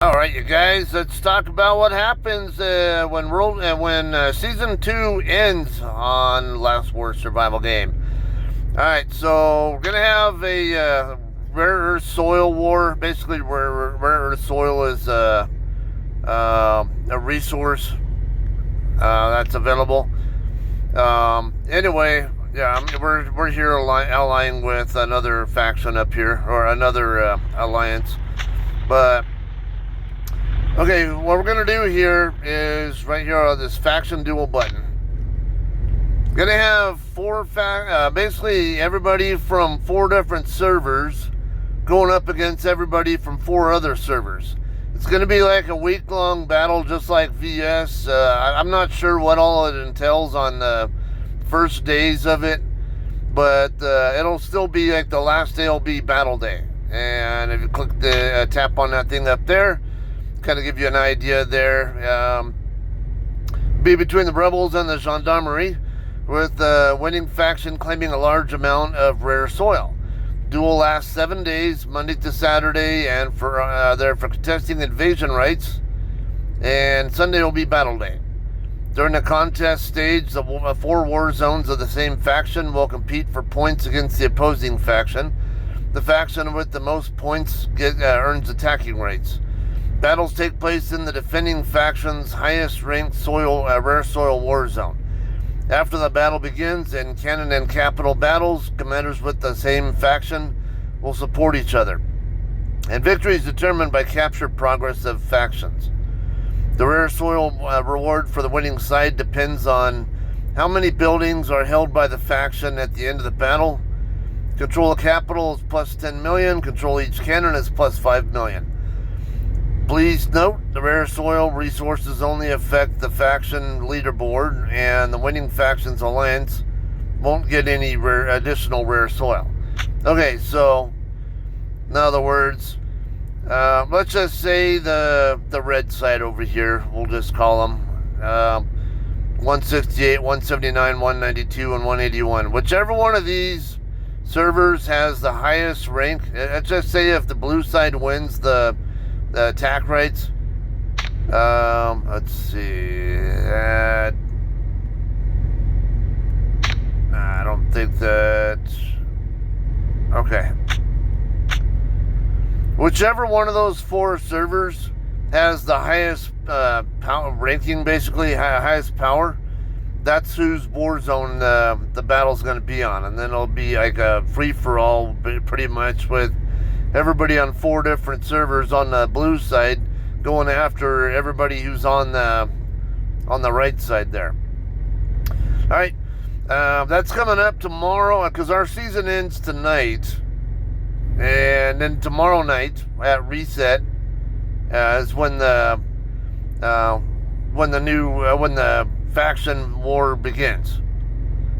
All right, you guys, let's talk about what happens when season 2 ends on Last War Survival Game. All right, so we're gonna have a rare earth soil war. Basically, rare earth soil is a resource that's available. Anyway, yeah, we're here allying with another faction up here, or another alliance, but. Okay, what we're going to do here is right here on this faction duel button. Going to have basically everybody from 4 different servers going up against everybody from 4 other servers. It's going to be like a week-long battle just like VS. I'm not sure what all it entails on the first days of it, but it'll still be like the last day will be battle day. And if you click the tap on that thing up there, kind of give you an idea there. Be between the rebels and the gendarmerie, with the winning faction claiming a large amount of rare soil. Duel lasts 7 days, Monday to Saturday, and they're for contesting invasion rights. And Sunday will be battle day. During the contest stage, the 4 war zones of the same faction will compete for points against the opposing faction. The faction with the most points earns attacking rights. Battles take place in the defending faction's highest ranked rare soil war zone. After the battle begins, in cannon and capital battles, commanders with the same faction will support each other. And victory is determined by capture progress of factions. The rare soil reward for the winning side depends on how many buildings are held by the faction at the end of the battle. Control the capital is plus 10 million, control each cannon is plus 5 million. Please note, the rare soil resources only affect the faction leaderboard, and the winning faction's alliance won't get any additional rare soil. Okay, so, in other words, let's just say the red side over here, we'll just call them 168, 179, 192, and 181. Whichever one of these servers has the highest rank, let's just say if the blue side wins the attack rights. Let's see. I don't think that. Okay. Whichever one of those 4 servers has the highest power ranking, basically highest power, that's whose war zone the battle's going to be on, and then it'll be like a free for all, pretty much, with everybody on 4 different servers on the blue side going after everybody who's on the right side there. All right, that's coming up tomorrow because our season ends tonight, and then tomorrow night at reset is when the faction war begins.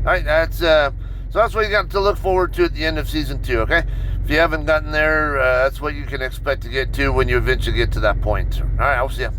All right, so that's what you got to look forward to at the end of season 2. Okay. If you haven't gotten there, that's what you can expect to get to when you eventually get to that point. All right, I'll see you.